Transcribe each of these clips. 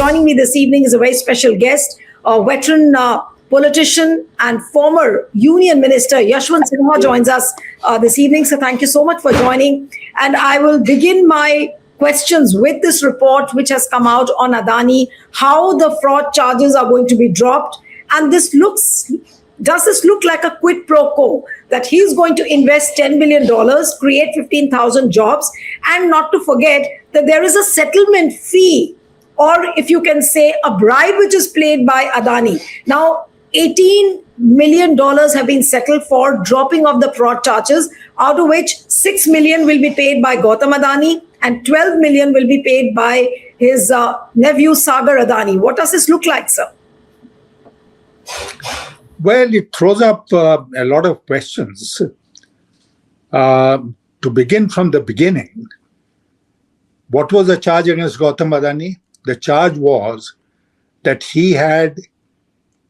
joining me this evening is a very special guest, a veteran politician and former Union Minister Yashwant Sinha joins us this evening. So thank you so much for joining. And I will begin my questions with this report which has come out on Adani, how the fraud charges are going to be dropped. And does this look like a quid pro quo, that he's going to invest $10 billion, create 15,000 jobs, and not to forget that there is a settlement fee, or if you can say a bribe, which is paid by Adani. Now, $18 million have been settled for dropping of the fraud charges, out of which $6 million will be paid by Gautam Adani and $12 million will be paid by his nephew Sagar Adani. What does this look like, sir? Well, it throws up a lot of questions. To begin from the beginning, what was the charge against Gautam Adani? The charge was that he had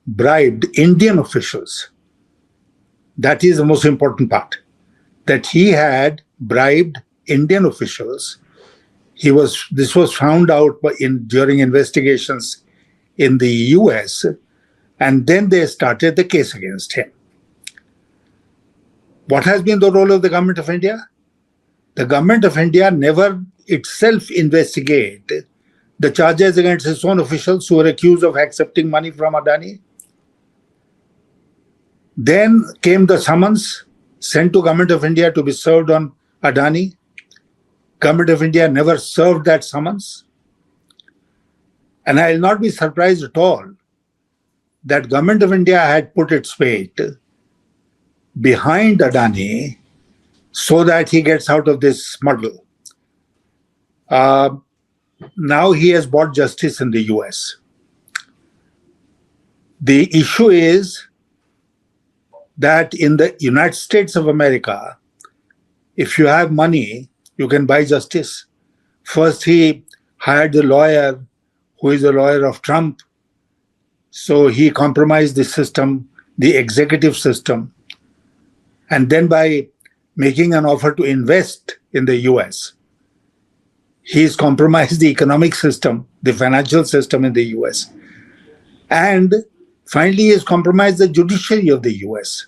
bribed Indian officials. That is the most important part. That he had bribed Indian officials. This was found out during investigations in the US, and then they started the case against him. What has been the role of the government of India? The government of India never itself investigated the charges against its own officials who were accused of accepting money from Adani. Then came the summons sent to Government of India to be served on Adani. Government of India never served that summons. And I will not be surprised at all that Government of India had put its weight behind Adani so that he gets out of this muddle. Now he has bought justice in the US. The issue is that in the United States of America, if you have money, you can buy justice. First, he hired a lawyer who is a lawyer of Trump. So he compromised the system, the executive system. And then by making an offer to invest in the US, he's compromised the economic system, the financial system in the US. And finally, he's compromised the judiciary of the US.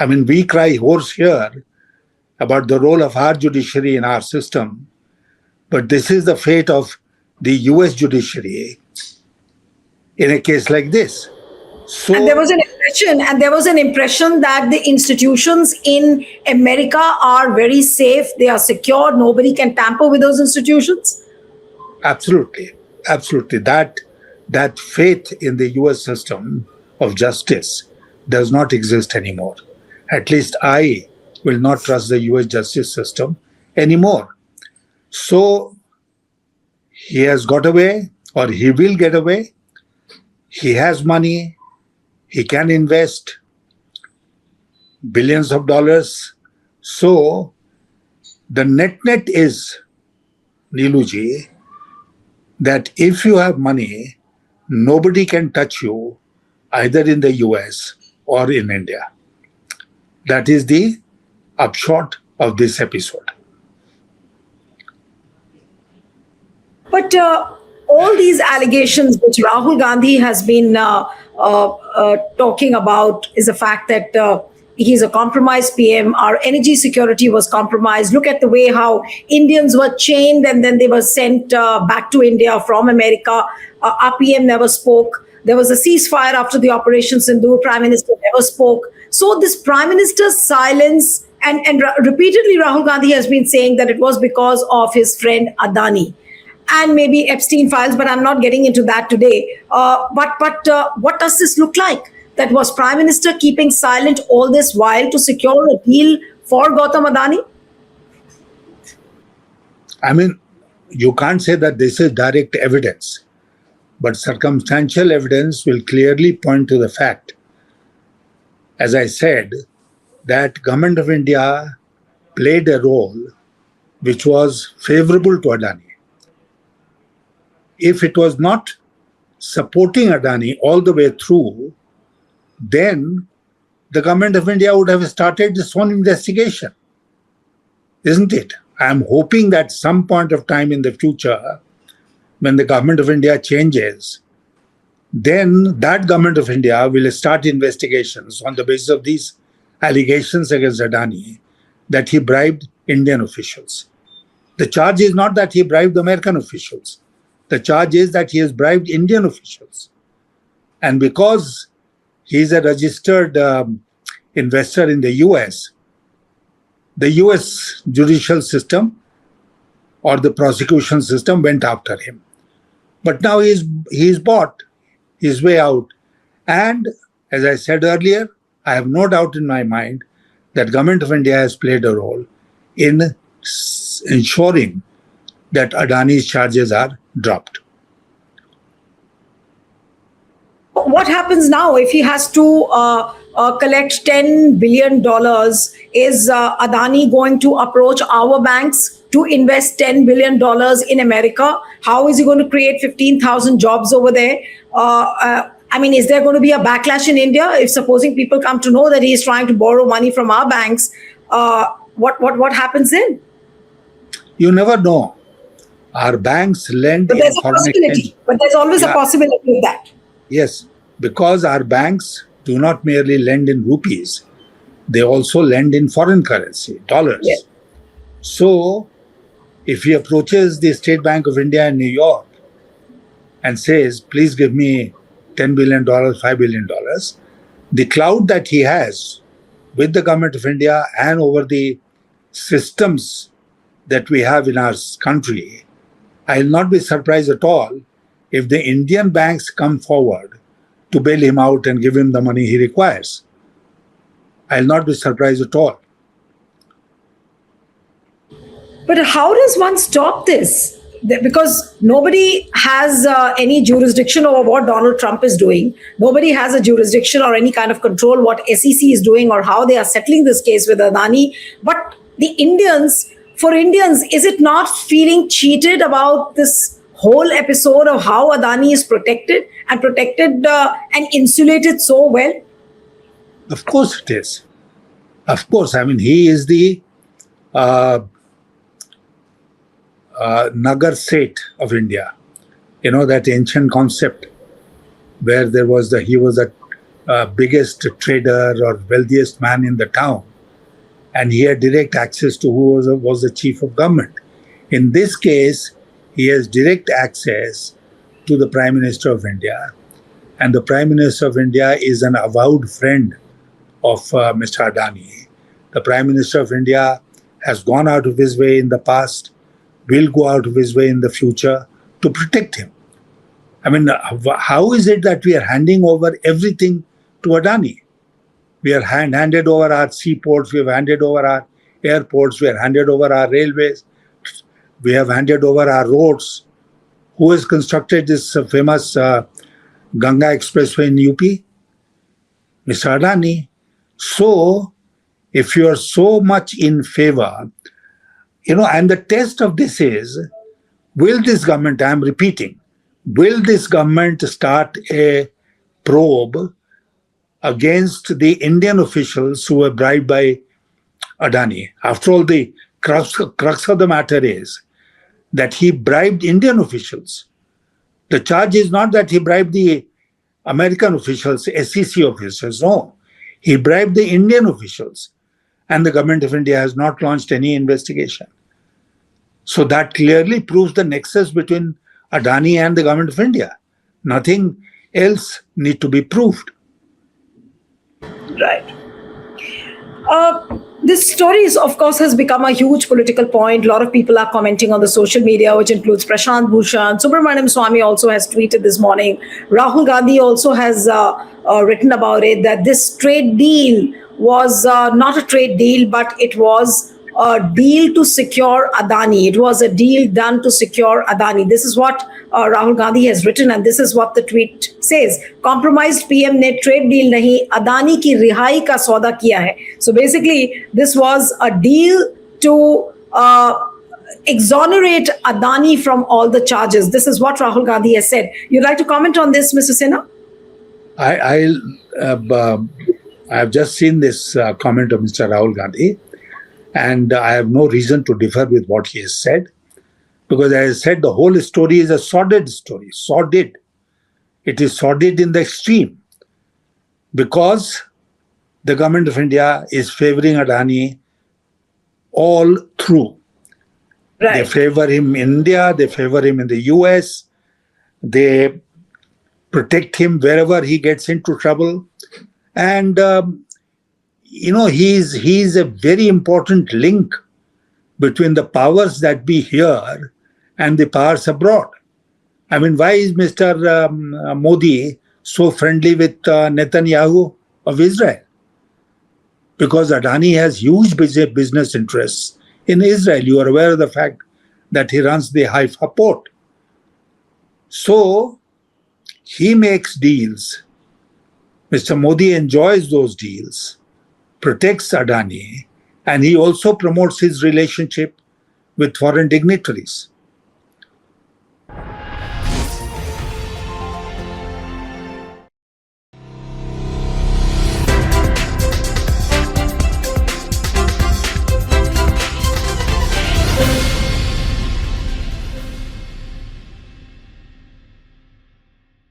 I mean, we cry hoarse here about the role of our judiciary in our system, but this is the fate of the US judiciary in a case like this. So, and there was an impression that the institutions in America are very safe, they are secure, nobody can tamper with those institutions. Absolutely. That faith in the US system of justice does not exist anymore. At least I will not trust the US justice system anymore. So he has got away, or he will get away. He has money. He can invest billions of dollars. So the net is, Neelu ji, that if you have money, nobody can touch you either in the US or in India. That is the upshot of this episode. But all these allegations which Rahul Gandhi has been talking about is the fact that he's a compromised PM. Our energy security was compromised. Look at the way how Indians were chained and then they were sent back to India from America. Our PM never spoke. There was a ceasefire after the Operation Sindoor. Prime Minister never spoke. So this Prime Minister's silence, and repeatedly Rahul Gandhi has been saying that it was because of his friend Adani and maybe Epstein files, but I'm not getting into that today. But what does this look like? That was Prime Minister keeping silent all this while to secure a deal for Gautam Adani? I mean, you can't say that this is direct evidence, but circumstantial evidence will clearly point to the fact, as I said, that Government of India played a role which was favorable to Adani. If it was not supporting Adani all the way through, then the Government of India would have started its own investigation, isn't it? I'm hoping that some point of time in the future, when the government of India changes, then that government of India will start investigations on the basis of these allegations against Adani that he bribed Indian officials. The charge is not that he bribed American officials. The charge is that he has bribed Indian officials. And because he is a registered investor in the US judicial system or the prosecution system went after him. But now he's bought his way out. And as I said earlier, I have no doubt in my mind that Government of India has played a role in ensuring that Adani's charges are dropped. What happens now if he has to collect $10 billion? Is Adani going to approach our banks to invest $10 billion in America? How is he going to create 15,000 jobs over there? I mean, is there going to be a backlash in India if supposing people come to know that he is trying to borrow money from our banks? What happens then? You never know. Our banks lend But there's in a foreign possibility. exchange. But there's always a possibility of that. Yes, because our banks do not merely lend in rupees, they also lend in foreign currency, dollars. Yes. So, if he approaches the State Bank of India in New York and says, please give me $10 billion, $5 billion, the clout that he has with the Government of India and over the systems that we have in our country, I will not be surprised at all if the Indian banks come forward to bail him out and give him the money he requires. I will not be surprised at all. But how does one stop this? Because nobody has any jurisdiction over what Donald Trump is doing. Nobody has a jurisdiction or any kind of control what SEC is doing or how they are settling this case with Adani. But for Indians, is it not feeling cheated about this whole episode of how Adani is protected and insulated so well? Of course it is. Of course. I mean, he is the Nagar Seth of India. You know, that ancient concept where he was the biggest trader or wealthiest man in the town. And he had direct access to who was the chief of government. In this case, he has direct access to the Prime Minister of India. And the Prime Minister of India is an avowed friend of Mr. Adani. The Prime Minister of India has gone out of his way in the past, will go out of his way in the future to protect him. I mean, how is it that we are handing over everything to Adani? We have handed over our seaports, we have handed over our airports, we have handed over our railways, we have handed over our roads. Who has constructed this famous Ganga Expressway in UP? Mr. Adani. So, if you are so much in favor, and the test of this is, will this government, I am repeating, will this government start a probe against the Indian officials who were bribed by Adani? After all, the crux of the matter is that he bribed Indian officials. The charge is not that he bribed the American officials, SEC officials. No, he bribed the Indian officials. And the Government of India has not launched any investigation. So that clearly proves the nexus between Adani and the Government of India. Nothing else need to be proved. Right. This story is, of course, has become a huge political point. A lot of people are commenting on the social media, which includes Prashant Bhushan. Subramaniam Swamy also has tweeted this morning. Rahul Gandhi also has written about it, that this trade deal was not a trade deal, but it was a deal to secure Adani. It was a deal done to secure Adani. This is what Rahul Gandhi has written, and this is what the tweet says. Compromised PM ने trade deal नहीं, Adani की रिहाई का सौदा किया है. So basically, this was a deal to exonerate Adani from all the charges. This is what Rahul Gandhi has said. You'd like to comment on this, Mr. Sinha? I have just seen this comment of Mr. Rahul Gandhi, and I have no reason to differ with what he has said. Because as I said, the whole story is a sordid story. Sordid. It is sordid in the extreme. Because the government of India is favoring Adani all through. They Right. favor him in India, they favor him in the US, they protect him wherever he gets into trouble. And, he's a very important link between the powers that be here and the powers abroad. I mean, why is Mr. Modi so friendly with Netanyahu of Israel? Because Adani has huge business interests in Israel. You are aware of the fact that he runs the Haifa port. So he makes deals. Mr. Modi enjoys those deals, protects Adani, and he also promotes his relationship with foreign dignitaries.